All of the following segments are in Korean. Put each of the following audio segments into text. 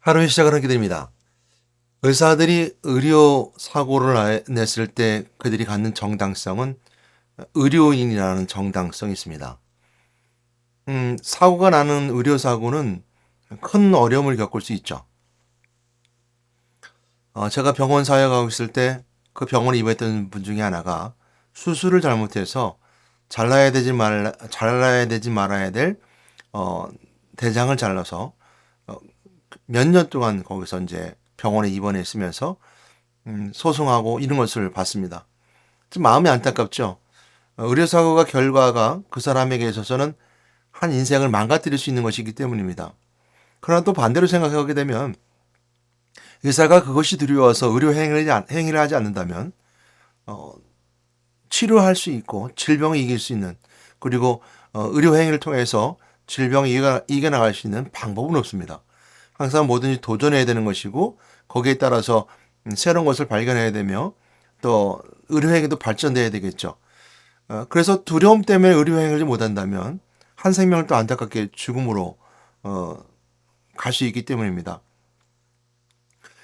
하루의 시작을 하게 됩니다. 의사들이 의료 사고를 냈을 때 그들이 갖는 정당성은 의료인이라는 정당성이 있습니다. 사고가 나는 의료 사고는 큰 어려움을 겪을 수 있죠. 제가 병원 사역하고 있을 때 그 병원에 입원했던 분 중에 하나가 수술을 잘못해서 잘라야 되지 말아야 될 어, 대장을 잘라서 몇 년 동안 거기서 이제 병원에 입원했으면서 소송하고 이런 것을 봤습니다. 좀 마음이 안타깝죠. 의료사고가 결과가 그 사람에게 있어서는 한 인생을 망가뜨릴 수 있는 것이기 때문입니다. 그러나 또 반대로 생각하게 되면 의사가 그것이 두려워서 의료 행위를 하지 않는다면 어, 치료할 수 있고 질병을 이길 수 있는, 그리고 의료 행위를 통해서 질병을 이겨나갈 수 있는 방법은 없습니다. 항상 뭐든지 도전해야 되는 것이고 거기에 따라서 새로운 것을 발견해야 되며 또 의료행위도 발전돼야 되겠죠. 그래서 두려움 때문에 의료행위를 못한다면 한 생명을 또 안타깝게 죽음으로 갈 수 있기 때문입니다.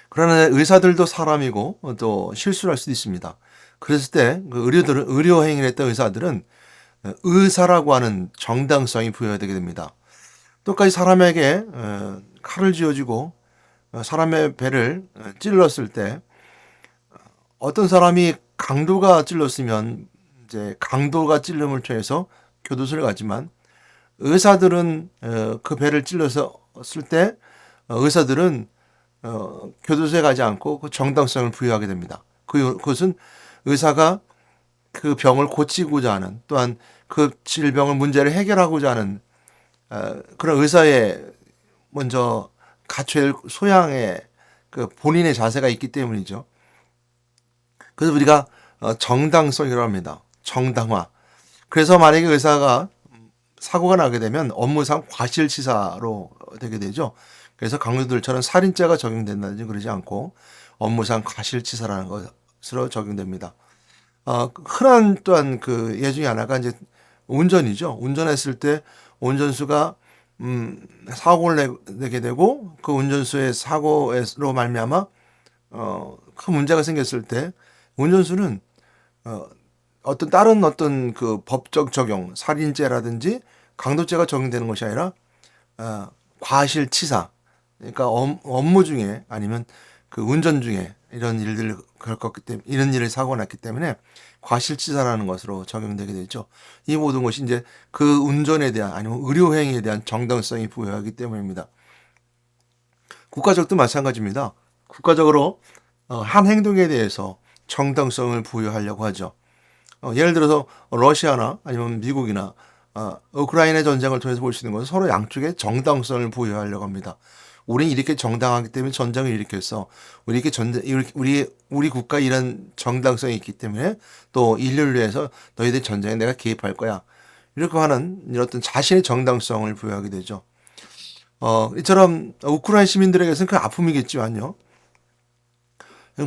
그러나 의사들도 사람이고 또 실수를 할 수도 있습니다. 그랬을 때그 의료행위를 했던 의사들은 의사라고 하는 정당성이 부여되게 됩니다. 똑같이 사람에게 칼을 쥐어주고 사람의 배를 찔렀을 때 어떤 사람이 강도가 찔렀으면 이제 강도가 찔름을 통해서 교도소를 가지만 의사들은 그 배를 찔렀을 때 의사들은 교도소에 가지 않고 그 정당성을 부여하게 됩니다. 그것은 의사가 그 병을 고치고자 하는, 또한 그 질병을 문제를 해결하고자 하는 그런 의사의 먼저 갖춰야 할 소양의 그 본인의 자세가 있기 때문이죠. 그래서 우리가 정당성이라고 합니다. 정당화. 그래서 만약에 의사가 사고가 나게 되면 업무상 과실치사로 되게 되죠. 그래서 강도들처럼 살인죄가 적용된다든지 그러지 않고 업무상 과실치사라는 것으로 적용됩니다. 흔한 또한 그 예 중에 하나가 이제 운전이죠. 운전했을 때 운전수가 사고를 내게 되고 그 운전수의 사고로 말미암아 큰 문제가 생겼을 때 운전수는 어, 어떤 다른 어떤 그 법적 적용, 살인죄라든지 강도죄가 적용되는 것이 아니라 과실치사, 그러니까 업무 중에 아니면 그 운전 중에 이런 일들을 겪었기 때문에, 이런 일을 사고 났기 때문에 과실치사라는 것으로 적용되게 되죠. 이 모든 것이 이제 그 운전에 대한 아니면 의료행위에 대한 정당성이 부여하기 때문입니다. 국가적도 마찬가지입니다. 국가적으로 한 행동에 대해서 정당성을 부여하려고 하죠. 예를 들어서 러시아나 아니면 미국이나 우크라이나 전쟁을 통해서 볼 수 있는 것은 서로 양쪽에 정당성을 부여하려고 합니다. 우리는 이렇게 정당하기 때문에 전쟁을 일으켰어. 우리 이렇게 우리 국가 이런 정당성이 있기 때문에 또 인류를 위해서 너희들 전쟁에 내가 개입할 거야. 이렇게 하는 이런 어떤 자신의 정당성을 부여하게 되죠. 이처럼 우크라이나 시민들에게서는 그 아픔이겠지만요.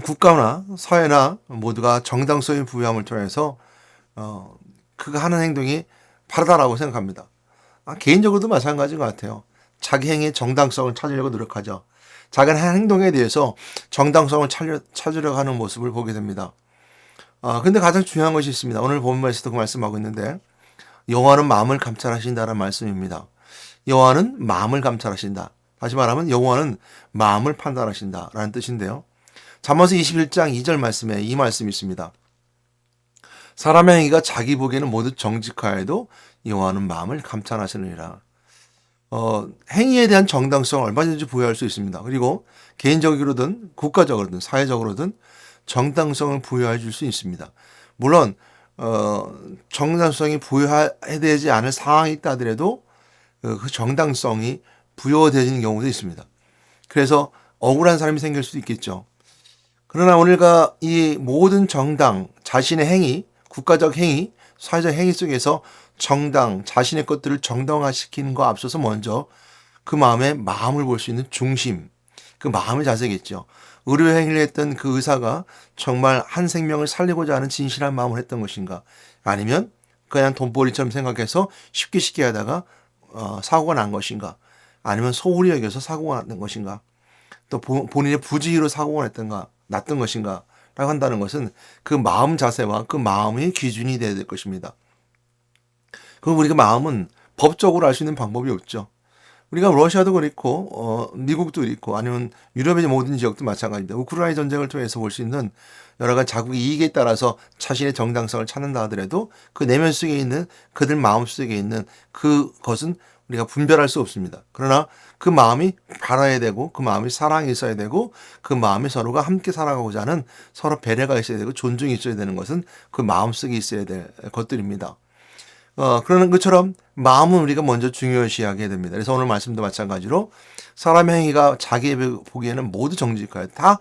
국가나 사회나 모두가 정당성의 부여함을 통해서 그가 하는 행동이 바르다라고 생각합니다. 개인적으로도 마찬가지인 것 같아요. 자기 행위의 정당성을 찾으려고 노력하죠. 자기 행동에 대해서 정당성을 찾으려고 하는 모습을 보게 됩니다. 근데 가장 중요한 것이 있습니다. 오늘 본문에서도 그 말씀하고 있는데 여호와는 마음을 감찰하신다는 말씀입니다. 여호와는 마음을 감찰하신다. 다시 말하면 여호와는 마음을 판단하신다라는 뜻인데요. 잠언서 21장 2절 말씀에 이 말씀이 있습니다. 사람의 행위가 자기 보기에는 모두 정직하여도 여호와는 마음을 감찰하시느니라. 행위에 대한 정당성을 얼마든지 부여할 수 있습니다. 그리고 개인적으로든 국가적으로든 사회적으로든 정당성을 부여해 줄 수 있습니다. 물론 정당성이 부여해야 되지 않을 상황이 있다 하더라도 그 정당성이 부여되는 경우도 있습니다. 그래서 억울한 사람이 생길 수도 있겠죠. 그러나 오늘과 이 모든 정당, 자신의 행위, 국가적 행위, 사회적 행위 속에서 정당, 자신의 것들을 정당화시키는 거 앞서서 먼저 그 마음의 마음을 볼 수 있는 중심, 그 마음의 자세겠죠. 의료 행위를 했던 그 의사가 정말 한 생명을 살리고자 하는 진실한 마음을 했던 것인가? 아니면 그냥 돈벌이처럼 생각해서 쉽게 하다가 사고가 난 것인가? 아니면 소홀히 여겨서 사고가 난 것인가? 또 본인의 부지의로 사고가 났던 것인가 라고 한다는 것은 그 마음 자세와 그 마음의 기준이 되어야 될 것입니다. 그럼 우리가 마음은 법적으로 알 수 있는 방법이 없죠. 우리가 러시아도 그렇고 미국도 그렇고 아니면 유럽의 모든 지역도 마찬가지입니다. 우크라이나 전쟁을 통해서 볼 수 있는 여러 가지 자국의 이익에 따라서 자신의 정당성을 찾는다 하더라도 그 내면 속에 있는 그들 마음 속에 있는 그것은 우리가 분별할 수 없습니다. 그러나 그 마음이 바라야 되고 그 마음이 사랑이 있어야 되고 그 마음이 서로가 함께 살아가고자 하는 서로 배려가 있어야 되고 존중이 있어야 되는 것은 그 마음 속에 있어야 될 것들입니다. 그러는 것처럼 마음은 우리가 먼저 중요시하게 됩니다. 그래서 오늘 말씀도 마찬가지로 사람의 행위가 자기 보기에는 모두 정직해요. 다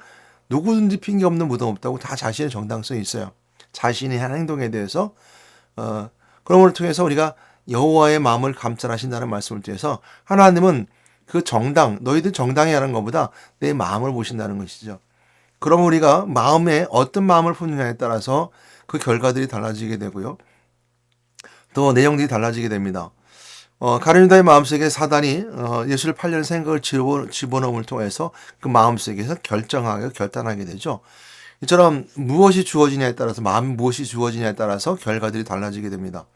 누구든지 핑계 없는 무덤 없다고 다 자신의 정당성이 있어요. 자신의 한 행동에 대해서 그런 걸 통해서 우리가 여호와의 마음을 감찰하신다는 말씀을 통해서 하나님은 그 정당 너희들 정당이라는 것보다 내 마음을 보신다는 것이죠. 그럼 우리가 마음에 어떤 마음을 품느냐에 따라서 그 결과들이 달라지게 되고요. 또 내용들이 달라지게 됩니다. 가룟유다의 마음속에 사단이 예수를 팔려는 생각을 집어넣음을 통해서 그 마음속에서 결단하게 되죠. 이처럼 무엇이 주어지냐에 따라서 마음이 무엇이 주어지냐에 따라서 결과들이 달라지게 됩니다.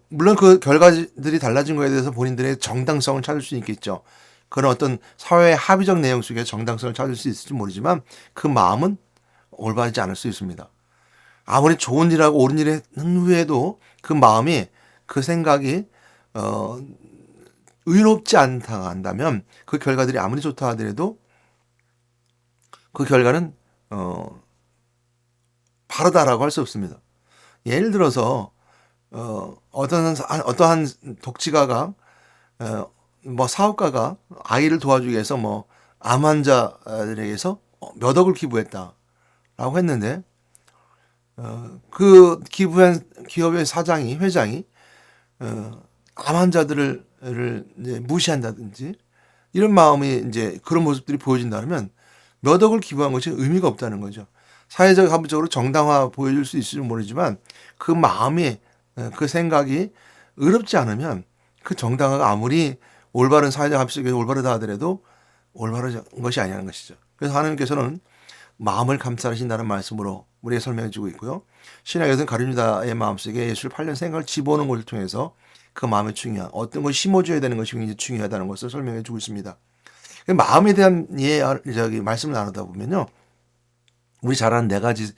물론 그 결과들이 달라진 거에 대해서 본인들의 정당성을 찾을 수 있겠죠. 그런 어떤 사회의 합의적 내용 속에 정당성을 찾을 수 있을지 모르지만 그 마음은 올바르지 않을 수 있습니다. 아무리 좋은 일하고 옳은 일을 한 후에도 그 마음이 그 생각이 의롭지 않다 한다면 그 결과들이 아무리 좋다 하더라도 그 결과는 바르다라고 할 수 없습니다. 예를 들어서 어떠한 독지가가 뭐 사업가가 아이를 도와주기 위해서 뭐 암 환자들에게서 몇 억을 기부했다라고 했는데 그 기부한 기업의 회장이 암 환자들을 이제 무시한다든지 이런 마음이 이제 그런 모습들이 보여진다면 몇 억을 기부한 것이 의미가 없다는 거죠. 사회적 합의적으로 정당화 보여줄 수 있을지 모르지만 그 마음이 그 생각이 의롭지 않으면 그 정당화가 아무리 올바른 사회적 합의 속에서 올바르다 하더라도 올바른 것이 아니라는 것이죠. 그래서 하나님께서는 마음을 감찰하신다는 말씀으로 우리에게 설명해 주고 있고요. 신약에서는 가룟유다의 마음속에 예수를 팔려는 생각을 집어넣는 것을 통해서 그 마음의 중요한 어떤 걸 심어줘야 되는 것이 굉장히 중요하다는 것을 설명해 주고 있습니다. 마음에 대한 말씀을 나누다 보면요. 우리 잘 아는 네 가지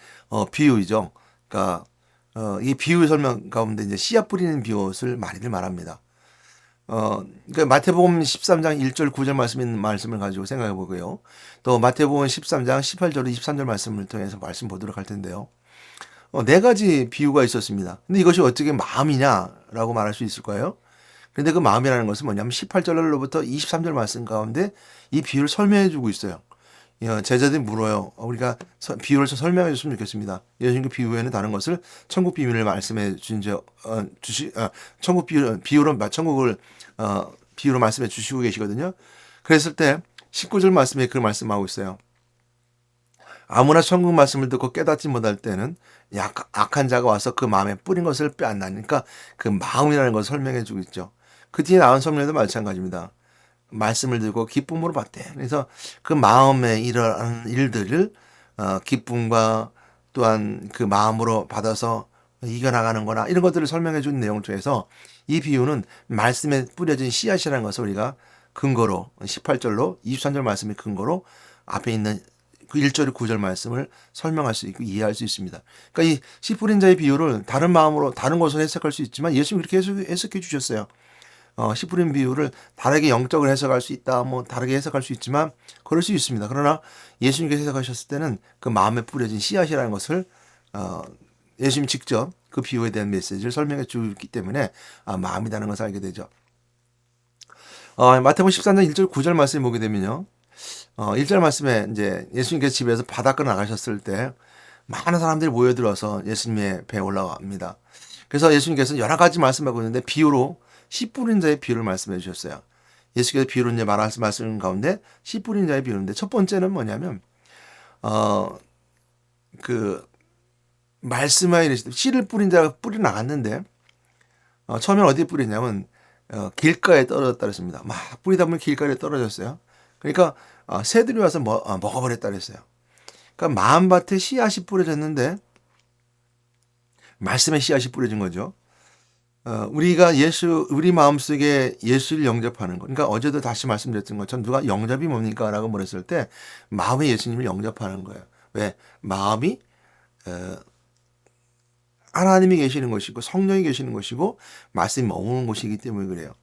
비유이죠. 그러니까 이 비유 설명 가운데 이제 씨앗 뿌리는 비유를 많이들 말합니다. 그러니까 마태복음 13장 1절 9절 말씀을 가지고 생각해 보고요. 또 마태복음 13장 18절 23절 말씀을 통해서 말씀 보도록 할 텐데요. 네 가지 비유가 있었습니다. 근데 이것이 어떻게 마음이냐라고 말할 수 있을까요? 그런데 그 마음이라는 것은 뭐냐면 18절로부터 23절 말씀 가운데 이 비유를 설명해 주고 있어요. 제자들이 물어요. 우리가 비유를 좀 설명해 줬으면 좋겠습니다. 예수님 그 비유에는 다른 것을 천국 비밀을 말씀해 천국 비유로 말씀해 주시고 계시거든요. 그랬을 때 19절 말씀에 그 말씀하고 있어요. 아무나 천국 말씀을 듣고 깨닫지 못할 때는 악한 자가 와서 그 마음에 뿌린 것을 빼앗나니까 그 마음이라는 것을 설명해 주고 있죠. 그 뒤에 나온 설명도 마찬가지입니다. 말씀을 듣고 기쁨으로 받대. 그래서 그 마음에 일어나는 일들을 기쁨과 또한 그 마음으로 받아서 이겨나가는 거나 이런 것들을 설명해 준 내용을 통해서 이 비유는 말씀에 뿌려진 씨앗이라는 것을 우리가 근거로 18절로 23절 말씀의 근거로 앞에 있는 그 1절 9절 말씀을 설명할 수 있고 이해할 수 있습니다. 그러니까 이 씨 뿌린 자의 비유를 다른 마음으로 다른 것으로 해석할 수 있지만 예수님이 그렇게 해석해 주셨어요. 씨 뿌린 비유를 다르게 영적으로 해석할 수 있다. 뭐 다르게 해석할 수 있지만 그럴 수 있습니다. 그러나 예수님께서 해석하셨을 때는 그 마음에 뿌려진 씨앗이라는 것을 예수님 직접 그 비유에 대한 메시지를 설명해 주기 때문에 마음이라는 것을 알게 되죠. 마태복음 13장 1절 9절 말씀을 보게 되면요. 1절 말씀에 이제 예수님께서 집에서 바닷가로 나가셨을 때 많은 사람들이 모여들어서 예수님의 배에 올라갑니다. 그래서 예수님께서 여러 가지 말씀하고 있는데 비유로 씨 뿌린 자의 비유를 말씀해 주셨어요. 예수께서 비유로 이제 말씀 가운데 씨 뿌린 자의 비유인데 첫 번째는 뭐냐면 그 말씀하여 이르시되 씨를 뿌린 자가 뿌려 나갔는데 처음엔 어디에 뿌리냐면 길가에 떨어졌다 그랬습니다. 막 뿌리다 보면 길가에 떨어졌어요. 그러니까 새들이 와서 먹어버렸다 그랬어요. 그러니까 마음밭에 씨앗이 뿌려졌는데 말씀의 씨앗이 뿌려진 거죠. 우리가 우리 마음속에 예수를 영접하는 것. 그러니까 어제도 다시 말씀드렸던 것처럼 누가 영접이 뭡니까? 라고 물었을 때 마음에 예수님을 영접하는 거예요. 왜? 마음이 하나님이 계시는 것이고 성령이 계시는 것이고 말씀이 머무는 곳이기 때문에 그래요.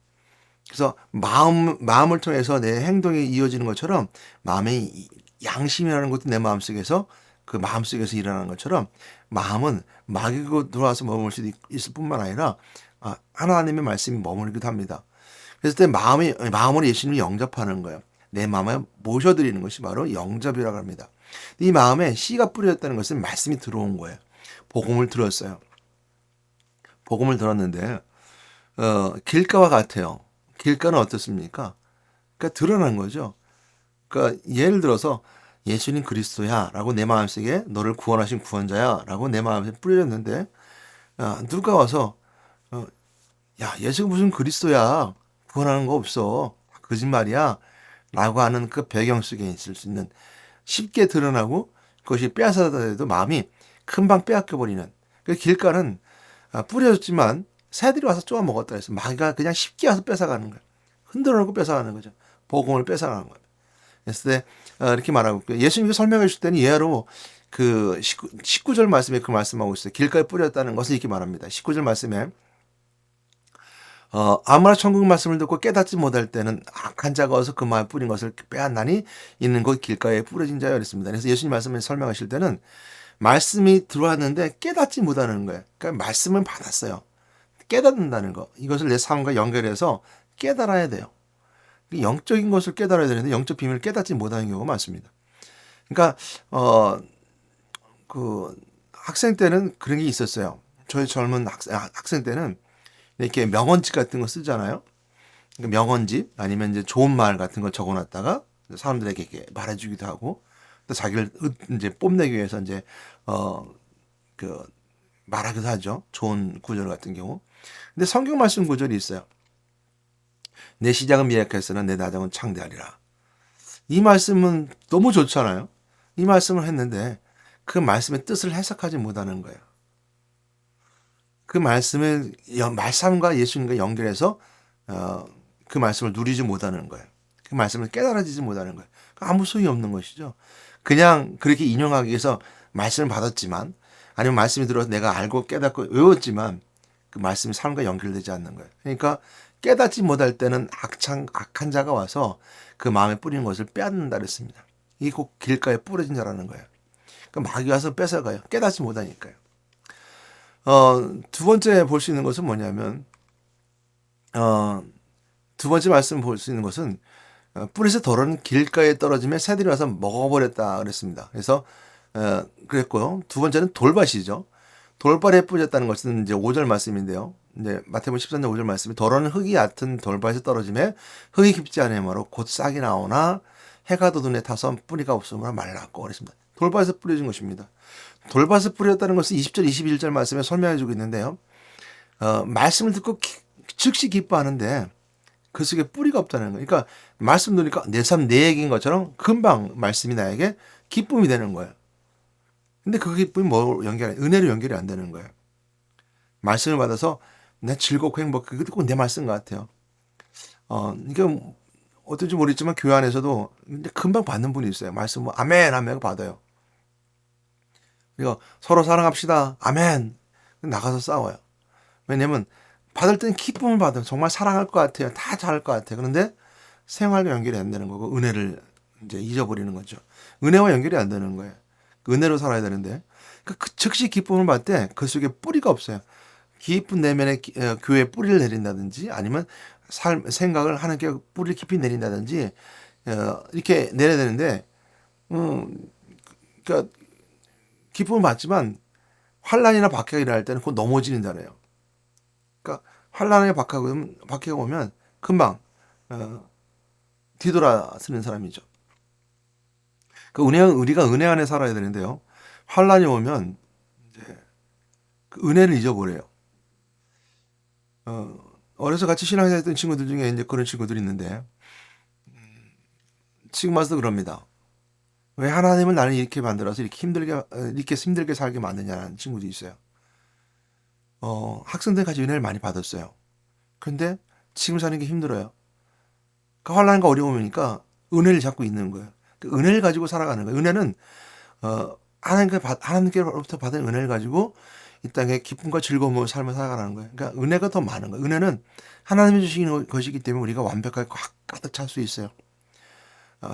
그래서 마음을 통해서 내 행동이 이어지는 것처럼 마음의 양심이라는 것도 내 마음속에서 그 마음속에서 일어나는 것처럼 마음은 마귀고 들어와서 머물 수도 있을 뿐만 아니라 하나님의 말씀이 머무르기도 합니다. 그래서 때 마음으로 예수님을 영접하는 거예요. 내 마음에 모셔드리는 것이 바로 영접이라고 합니다. 이 마음에 씨가 뿌려졌다는 것은 말씀이 들어온 거예요. 복음을 들었어요. 복음을 들었는데 길가와 같아요. 길가는 어떻습니까? 그러니까 드러난 거죠. 그러니까 예를 들어서 예수님 그리스도야라고 내 마음속에 너를 구원하신 구원자야라고 내 마음에 뿌려졌는데 누가 와서 야 예수가 무슨 그리스도야 구원하는 거 없어 거짓말이야 라고 하는 그 배경 속에 있을 수 있는 쉽게 드러나고 그것이 빼앗아도 마음이 금방 빼앗겨 버리는 그 길가는 뿌려졌지만 새들이 와서 쪼아 먹었다 해서 마귀가 그냥 쉽게 와서 뺏어가는 거예요. 흔들어 놓고 뺏어가는 거죠. 복음을 뺏어가는 거예요. 그랬을 때 이렇게 말하고 있고요. 예수님이 설명해 주실 때는 예로 그 19절 말씀에 그 말씀하고 있어요. 길가에 뿌렸다는 것을 이렇게 말합니다. 19절 말씀에 아무나 천국 말씀을 듣고 깨닫지 못할 때는 악한 자가 와서 그 마음에 뿌린 것을 빼앗나니 있는 곳 길가에 뿌려진 자여 그랬습니다. 그래서 예수님 말씀을 설명하실 때는 말씀이 들어왔는데 깨닫지 못하는 거예요. 그러니까 말씀을 받았어요. 깨닫는다는 거. 이것을 내 삶과 연결해서 깨달아야 돼요. 영적인 것을 깨달아야 되는데 영적 비밀을 깨닫지 못하는 경우가 많습니다. 그러니까 그 학생 때는 그런 게 있었어요. 저희 젊은 학생 때는 이렇게 명언집 같은 거 쓰잖아요. 그러니까 명언집 아니면 이제 좋은 말 같은 걸 적어놨다가 사람들에게 이렇게 말해주기도 하고 또 자기를 이제 뽐내기 위해서 이제 그 말하기도 하죠. 좋은 구절 같은 경우. 근데 성경 말씀 구절이 있어요. 내 시작은 미약했으나 내 나중은 창대하리라. 이 말씀은 너무 좋잖아요. 이 말씀을 했는데 그 말씀의 뜻을 해석하지 못하는 거예요. 그 말씀을 말씀과 예수님과 연결해서 그 말씀을 누리지 못하는 거예요. 그 말씀을 깨달아지지 못하는 거예요. 아무 소용이 없는 것이죠. 그냥 그렇게 인용하기 위해서 말씀을 받았지만 아니면 말씀이 들어서 내가 알고 깨닫고 외웠지만 그 말씀이 삶과 연결되지 않는 거예요. 그러니까 깨닫지 못할 때는 악한 자가 와서 그 마음에 뿌리는 것을 빼앗는다 그랬습니다. 이게 꼭 길가에 뿌려진 자라는 거예요. 그러니까 마귀 와서 뺏어가요. 깨닫지 못하니까요. 두 번째 볼 수 있는 것은 뭐냐면 두 번째 말씀 볼 수 있는 것은 뿔에서 덜은 길가에 떨어지면 새들이 와서 먹어버렸다 그랬습니다. 그래서 그랬고요. 두 번째는 돌밭이죠. 돌밭에 뿌렸다는 것은 이제 5절 말씀인데요. 이제 마태복음 13장 5절 말씀이 덜은 흙이 얕은 돌밭에 떨어짐에 흙이 깊지 않으므로 곧 싹이 나오나 해가 돋은 데 타서 뿌리가 없으므로 말랐고 그랬습니다. 돌밭에 뿌려진 것입니다. 돌밭에 뿌렸다는 것은 20절 21절 말씀에 설명해 주고 있는데요. 말씀을 듣고 즉시 기뻐하는데 그 속에 뿌리가 없다는 거예요. 그러니까 말씀 들으니까 내 삶 내 얘기인 것처럼 금방 말씀이 나에게 기쁨이 되는 거예요. 근데 그 기쁨이 은혜로 연결이 안 되는 거예요. 말씀을 받아서 내 즐겁고 행복해. 그것도 꼭 내 말씀 같아요. 이게 어떤지 모르겠지만 교회 안에서도 금방 받는 분이 있어요. 말씀 아멘 하면 받아요. 그리고 서로 사랑합시다. 아멘. 나가서 싸워요. 왜냐면 받을 때는 기쁨을 받아요. 정말 사랑할 것 같아요. 다 잘할 것 같아요. 그런데 생활과 연결이 안 되는 거고 은혜를 이제 잊어버리는 거죠. 은혜와 연결이 안 되는 거예요. 은혜로 살아야 되는데 그 즉시 기쁨을 받을 때 그 속에 뿌리가 없어요. 깊은 내면에 교회에 뿌리를 내린다든지 아니면 생각을 하나님께 뿌리를 깊이 내린다든지 이렇게 내려야 되는데 그러니까 기쁨을 받지만 환란이나 박해가 일어날 때는 곧 넘어지는잖아요. 그러니까 환란에 박해가 오면 금방 뒤돌아서는 사람이죠. 그 우리가 은혜 안에 살아야 되는데요. 환란이 오면 이제 그 은혜를 잊어버려요. 어려서 같이 신앙생활 했던 친구들 중에 이제 그런 친구들이 있는데 지금 와서도 그럽니다. 왜 하나님은 나를 이렇게 만들어서 이렇게 힘들게 살게 만드냐는 친구도 있어요. 학생들까지 은혜를 많이 받았어요. 근데 지금 사는 게 힘들어요. 그 환란과 어려움이니까 은혜를 잡고 있는 거예요. 그 은혜를 가지고 살아가는 거예요. 은혜는 하나님께로부터 받은 은혜를 가지고 이 땅에 기쁨과 즐거움으로 삶을 살아가는 거예요. 그러니까 은혜가 더 많은 거예요. 은혜는 하나님이 주시는 것이기 때문에 우리가 완벽하게 가득 찰 수 있어요.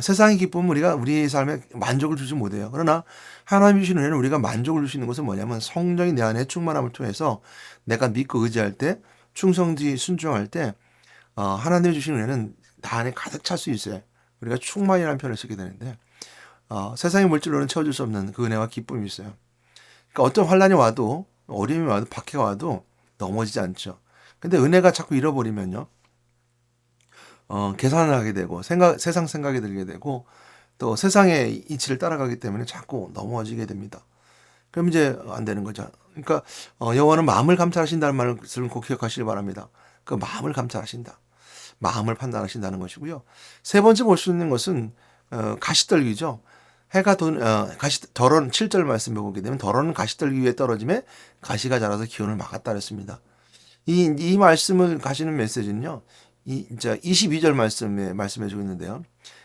세상의 기쁨은 우리가 우리 삶에 만족을 주지 못해요. 그러나 하나님이 주시는 은혜는 우리가 만족을 주시는 것은 뭐냐면 성령이 내 안에 충만함을 통해서 내가 믿고 의지할 때 충성지 순종할 때 하나님이 주시는 은혜는 나 안에 가득 찰 수 있어요. 우리가 충만이라는 표현을 쓰게 되는데 세상의 물질로는 채워줄 수 없는 그 은혜와 기쁨이 있어요. 그러니까 어떤 환란이 와도 어려움이 와도 박해가 와도 넘어지지 않죠. 근데 은혜가 자꾸 잃어버리면요. 계산을 하게 되고 세상 생각이 들게 되고 또 세상의 이치를 따라가기 때문에 자꾸 넘어지게 됩니다. 그럼 이제 안 되는 거죠. 그러니까 여호와는 마음을 감찰하신다는 말을 꼭 기억하시기 바랍니다. 그 마음을 감찰하신다. 마음을 판단하신다는 것이고요. 세 번째 볼 수 있는 것은 가시떨기죠. 해가 덜은 7절 말씀에 보게 되면 덜은 가시떨기 위에 떨어짐에 가시가 자라서 기온을 막았다 그랬습니다. 이 말씀을 가시는 메시지는요. 이제 22절 말씀해 주고 있는데요.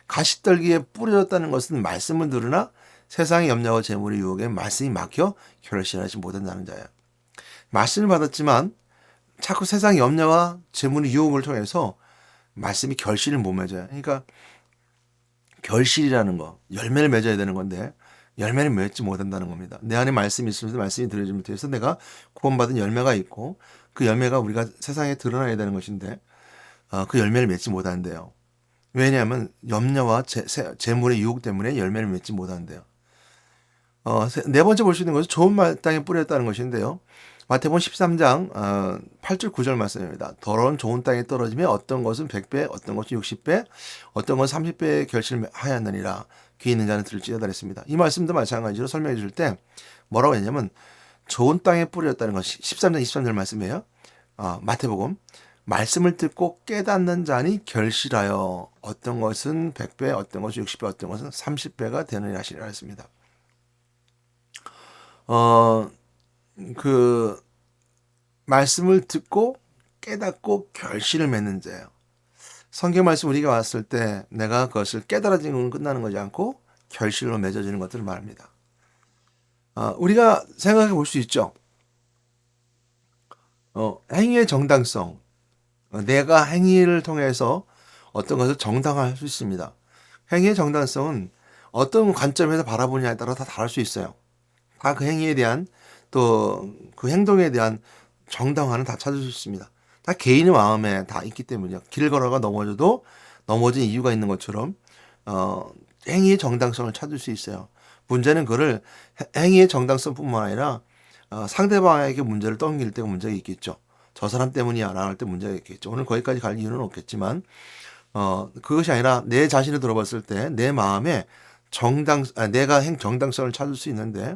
가시떨기에 뿌려졌다는 것은 말씀을 들으나 세상의 염려와 재물의 유혹에 말씀이 막혀 결실하지 못한다는 자예요. 말씀을 받았지만 자꾸 세상의 염려와 재물의 유혹을 통해서 말씀이 결실을 못 맺어요. 그러니까 결실이라는 거, 열매를 맺어야 되는 건데 열매를 맺지 못한다는 겁니다. 내 안에 말씀이 있으면서 말씀이 들어지지 못해서 내가 구원받은 열매가 있고 그 열매가 우리가 세상에 드러나야 되는 것인데 그 열매를 맺지 못한대요. 왜냐하면 염려와 재물의 유혹 때문에 열매를 맺지 못한대요. 네 번째 볼 수 있는 것은 좋은 땅에 뿌렸다는 것인데요. 마태복음 13장 8절 9절 말씀입니다. 더러운 좋은 땅에 떨어지면 어떤 것은 100배, 어떤 것은 60배, 어떤 것은 30배의 결실을 하였느니라. 귀 있는 자는 들을지어다 그랬습니다. 이 말씀도 마찬가지로 설명해 줄 때 뭐라고 했냐면 좋은 땅에 뿌렸다는 것이 13장 23절 말씀이에요. 마태복음 말씀을 듣고 깨닫는 자니 결실하여 어떤 것은 100배, 어떤 것은 60배, 어떤 것은 30배가 되느니라 하시리라 했습니다. 그 말씀을 듣고 깨닫고 결실을 맺는 자예요. 성경 말씀 우리가 왔을 때 내가 그것을 깨달아지는 건 끝나는 거지 않고 결실로 맺어지는 것들을 말합니다. 우리가 생각해 볼 수 있죠. 행위의 정당성. 내가 행위를 통해서 어떤 것을 정당화할 수 있습니다. 행위의 정당성은 어떤 관점에서 바라보냐에 따라 다 다를 수 있어요. 다 그 행위에 대한 또 그 행동에 대한 정당화는 다 찾을 수 있습니다. 다 개인의 마음에 다 있기 때문이요. 길 걸어가 넘어져도 넘어진 이유가 있는 것처럼 행위의 정당성을 찾을 수 있어요. 문제는 그를 행위의 정당성뿐만 아니라 상대방에게 문제를 떠넘길 때가 문제가 있겠죠. 저 사람 때문이야 라고 할 때 문제가 있겠죠. 오늘 거기까지 갈 이유는 없겠지만 그것이 아니라 내 자신을 돌아봤을 때 내 마음에 내가 정당성을 찾을 수 있는데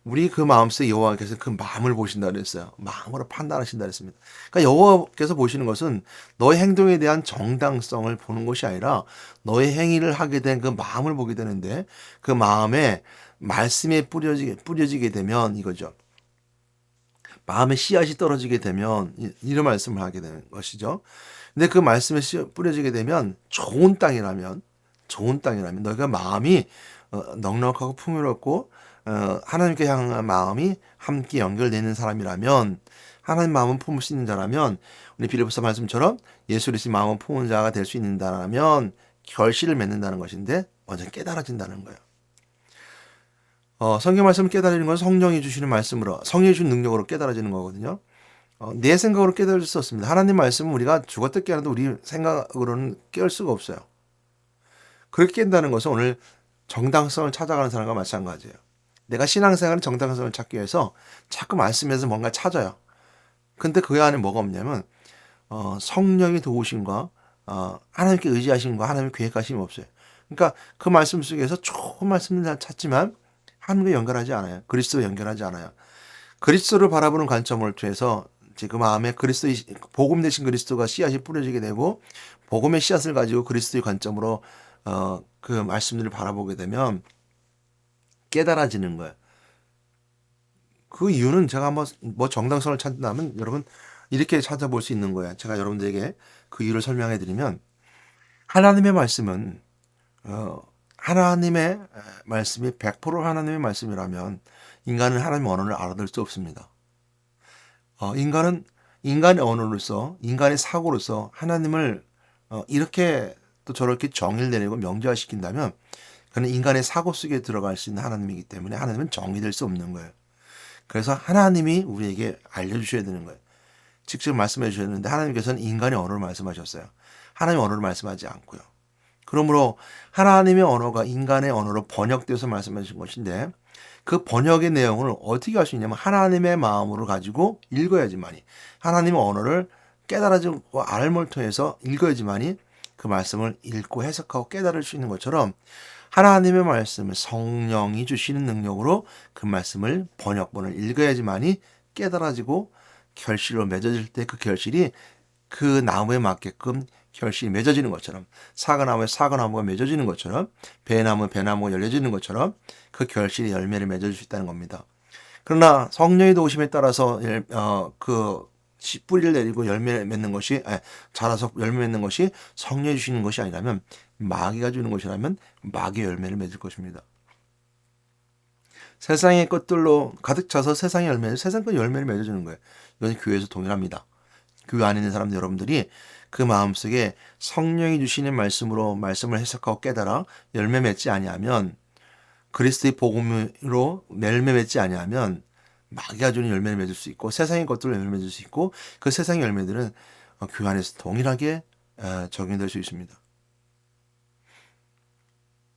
우리 그 마음속에 여호와께서 그 마음을 보신다 그랬어요. 마음으로 판단하신다 그랬습니다. 그러니까 여호와께서 보시는 것은 너의 행동에 대한 정당성을 보는 것이 아니라 너의 행위를 하게 된 그 마음을 보게 되는데 그 마음에 말씀에 뿌려지게 되면 이거죠. 마음의 씨앗이 떨어지게 되면 이런 말씀을 하게 되는 것이죠. 근데 그 말씀에 뿌려지게 되면 좋은 땅이라면 너희가 마음이 넉넉하고 풍요롭고 하나님께 향한 마음이 함께 연결되는 사람이라면 하나님 마음을 품을 수 있는 자라면 우리 빌립보서 말씀처럼 예수 그리스도의 마음을 품은 자가 될 수 있는다라면 결실을 맺는다는 것인데 완전 깨달아진다는 거예요. 성경 말씀을 깨달으는 건 성령이 주시는 말씀으로 성령이 주신 능력으로 깨달아지는 거거든요. 내 생각으로 깨달을 수 없습니다. 하나님 말씀은 우리가 죽었다 깨어나도 우리 생각으로는 깨울 수가 없어요. 그렇게 깬다는 것은 오늘 정당성을 찾아가는 사람과 마찬가지예요. 내가 신앙생활의 정당성을 찾기 위해서 자꾸 말씀에서 뭔가 찾아요. 근데 그 안에 뭐가 없냐면 성령의 도우심과 하나님께 의지하심과 하나님의 계획하심이 없어요. 그러니까 그 말씀 속에서 좋은 말씀을 찾지만 하나님과 연결하지 않아요. 그리스도와 연결하지 않아요. 그리스도를 바라보는 관점을 통해서 그 마음에 복음 대신 그리스도가 씨앗이 뿌려지게 되고 복음의 씨앗을 가지고 그리스도의 관점으로 그 말씀들을 바라보게 되면 깨달아지는 거예요. 그 이유는 제가 한번 뭐 정당성을 찾는다면 여러분 이렇게 찾아볼 수 있는 거예요. 제가 여러분들에게 그 이유를 설명해 드리면 하나님의 말씀은 하나님의 말씀이 100% 하나님의 말씀이라면 인간은 하나님의 언어를 알아들 수 없습니다. 인간은 인간의 언어로서 인간의 사고로서 하나님을 이렇게 또 저렇게 정의를 내리고 명제화시킨다면 그는 인간의 사고 속에 들어갈 수 있는 하나님이기 때문에 하나님은 정의될 수 없는 거예요. 그래서 하나님이 우리에게 알려주셔야 되는 거예요. 직접 말씀해 주셨는데 하나님께서는 인간의 언어를 말씀하셨어요. 하나님의 언어를 말씀하지 않고요. 그러므로 하나님의 언어가 인간의 언어로 번역되어서 말씀하신 것인데 그 번역의 내용을 어떻게 할 수 있냐면 하나님의 마음으로 가지고 읽어야지만이 하나님의 언어를 깨달아지고 알을 통해서 읽어야지만이 그 말씀을 읽고 해석하고 깨달을 수 있는 것처럼 하나님의 말씀을 성령이 주시는 능력으로 그 말씀을 번역본을 읽어야지만이 깨달아지고 결실로 맺어질 때 그 결실이 그 나무에 맞게끔 결실이 맺어지는 것처럼 사과나무에 사과나무가 맺어지는 것처럼 배나무에 배나무가 열려지는 것처럼 그 결실이 열매를 맺어줄 수 있다는 겁니다. 그러나 성령의 도우심에 따라서 그 뿌리를 내리고 열매 맺는 것이 자라서 열매 맺는 것이 성령이 주시는 것이 아니라면 마귀가 주는 것이라면 마귀의 열매를 맺을 것입니다. 세상의 것들로 가득 차서 세상의 열매를 세상 것 열매를 맺어주는 거예요. 이건 교회에서 동일합니다. 교회 안에 있는 사람들 여러분들이 그 마음속에 성령이 주시는 말씀으로 말씀을 해석하고 깨달아 열매 맺지 아니하면 그리스도의 복음으로 열매 맺지 아니하면 마귀가 주는 열매를 맺을 수 있고 세상의 것들을 열매 맺을 수 있고 그 세상의 열매들은 교회 안에서 동일하게 적용될 수 있습니다.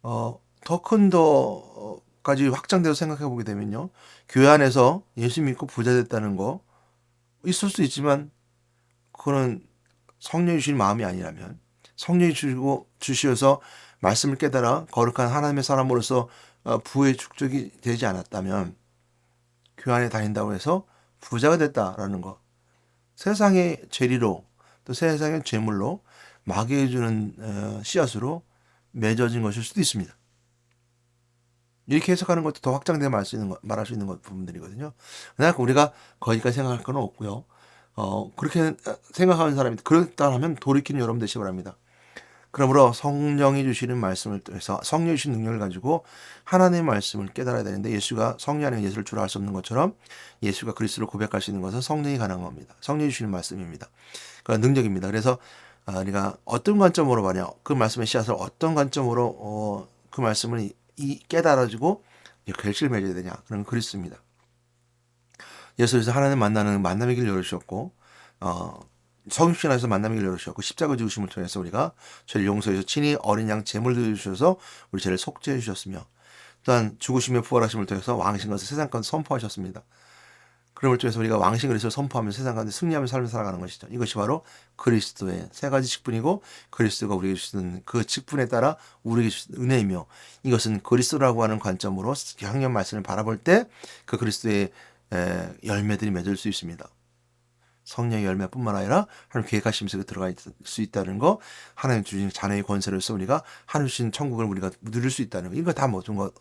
더 큰 더까지 확장돼서 생각해 보게 되면요. 교회 안에서 예수 믿고 부자 됐다는 거 있을 수 있지만 그거는 성령이 주신 마음이 아니라면 성령이 주셔서 말씀을 깨달아 거룩한 하나님의 사람으로서 부의 축적이 되지 않았다면 교회 안에 다닌다고 해서 부자가 됐다라는 거 세상의 재리로 또 세상의 재물로 마귀에 주는 씨앗으로 맺어진 것일 수도 있습니다. 이렇게 해석하는 것도 더 확장되어 말할 수 있는 부분들이거든요. 그러나 우리가 거기까지 생각할 건 없고요. 그렇게 생각하는 사람이 그렇다면 돌이키는 여러분 되시기 바랍니다. 그러므로 성령이 주시는 말씀을 통해서 성령이 주신 능력을 가지고 하나님의 말씀을 깨달아야 되는데 예수가 성령 안에 예수를 주라 할 수 없는 것처럼 예수가 그리스도를 고백할 수 있는 것은 성령이 가능한 겁니다. 성령이 주시는 말씀입니다. 그 능력입니다. 그래서 우리가 어떤 관점으로 말이야 그 말씀의 씨앗을 어떤 관점으로 그 말씀을 깨달아지고 결실을 맺어야 되냐 그런 그리스도입니다. 예수께서 하나님 만나는 만남의 길을 열어주셨고 성육신에서 만남의 길을 열어주셨고 십자가 지으심을 통해서 우리가 죄를 용서해서 친히 어린 양 제물을 주셔서 우리 죄를 속죄해 주셨으며 또한 죽으심의 부활하심을 통해서 왕신 것을 세상 가운데 선포하셨습니다. 그럼을 통해서 우리가 왕신 그리스도를 선포하면 세상 가운데 승리하며 삶을 살아가는 것이죠. 이것이 바로 그리스도의 세 가지 직분이고 그리스도가 우리에게 주시는 그 직분에 따라 우리에게 주시는 은혜이며 이것은 그리스도라고 하는 관점으로 향년 말씀을 바라볼 때 그 그리스도의 열매들이 맺을 수 있습니다. 성령의 열매뿐만 아니라 하나님 계획하심 속에 들어갈 수 있다는 거, 하나님 주신 자녀의 권세로서 우리가 하나님 주신 천국을 우리가 누릴 수 있다는 거, 이거 다 모든 것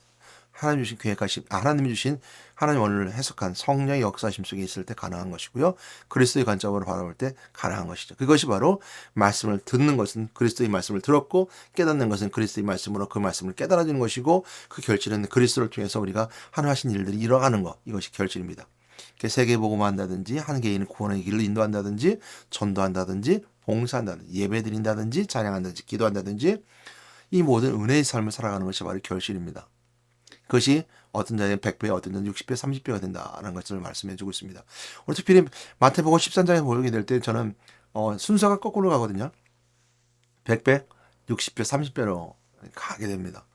하나님 주신 계획하심, 하나님이 주신 하나님 언어를 해석한 성령의 역사심 속에 있을 때 가능한 것이고요. 그리스도의 관점으로 바라볼 때 가능한 것이죠. 그것이 바로 말씀을 듣는 것은 그리스도의 말씀을 들었고 깨닫는 것은 그리스도의 말씀으로 그 말씀을 깨달아지는 것이고 그 결실은 그리스도를 통해서 우리가 하나님 하신 일들이 일어나는 것, 이것이 결실입니다. 세계복음화 한다든지 한 개인을 구원의 길로 인도한다든지 전도한다든지 봉사한다든지 예배드린다든지 찬양한다든지 기도한다든지 이 모든 은혜의 삶을 살아가는 것이 바로 결실입니다. 그것이 어떤 자는 100배, 어떤 자는 60배, 30배가 된다는 것을 말씀해 주고 있습니다. 오늘 특별히 마태복음 13장에 보게 될 때 저는 순서가 거꾸로 가거든요. 100배, 60배, 30배로 가게 됩니다.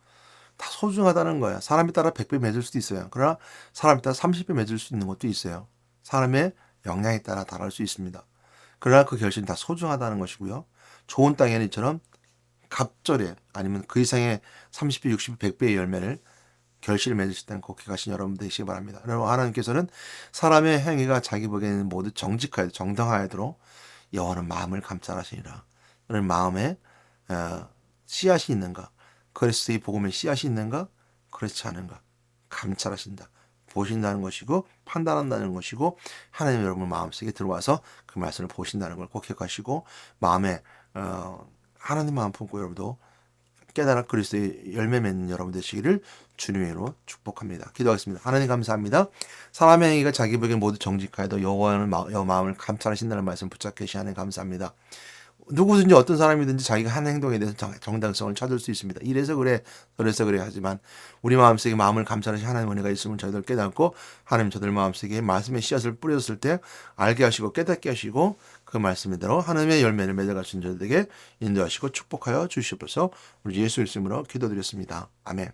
다 소중하다는 거야. 사람에 따라 100배 맺을 수도 있어요. 그러나 사람에 따라 30배 맺을 수 있는 것도 있어요. 사람의 역량에 따라 다를 수 있습니다. 그러나 그 결실은 다 소중하다는 것이고요. 좋은 땅에는 이처럼 갑절에 아니면 그 이상의 30배, 60배, 100배의 열매를 결실을 맺을 수 있다는 곡해 가신 여러분 되시기 바랍니다. 그리고 하나님께서는 사람의 행위가 자기 보기에는 모두 정직하여 정당하여도록 여호와는 마음을 감찰하시니라. 그런 마음에 씨앗이 있는가? 그리스도의 복음의 씨앗이 있는가? 그렇지 않은가? 감찰하신다. 보신다는 것이고 판단한다는 것이고 하나님 여러분 마음속에 들어와서 그 말씀을 보신다는 걸 꼭 기억하시고 마음에 하나님 마음 품고 여러분도 깨달아 그리스도의 열매 맺는 여러분 되시기를 주님의 이름으로 축복합니다. 기도하겠습니다. 하나님 감사합니다. 사람의 행위가 자기 보기에 모두 정직하여도 여호와는 마음을 감찰하신다는 말씀 붙잡게 하시 하나님 감사합니다. 누구든지 어떤 사람이든지 자기가 하는 행동에 대해서 정당성을 찾을 수 있습니다. 이래서 그래 저래서 그래 하지만 우리 마음속에 마음을 감찰하시 하나님 은혜가 있으면 저희들 깨닫고 하나님 저들 마음속에 말씀의 씨앗을 뿌렸을 때 알게 하시고 깨닫게 하시고 그 말씀대로 하나님의 열매를 맺어갈 수 있는 저들에게 인도하시고 축복하여 주시옵소서. 우리 예수 이름으로 기도드렸습니다. 아멘.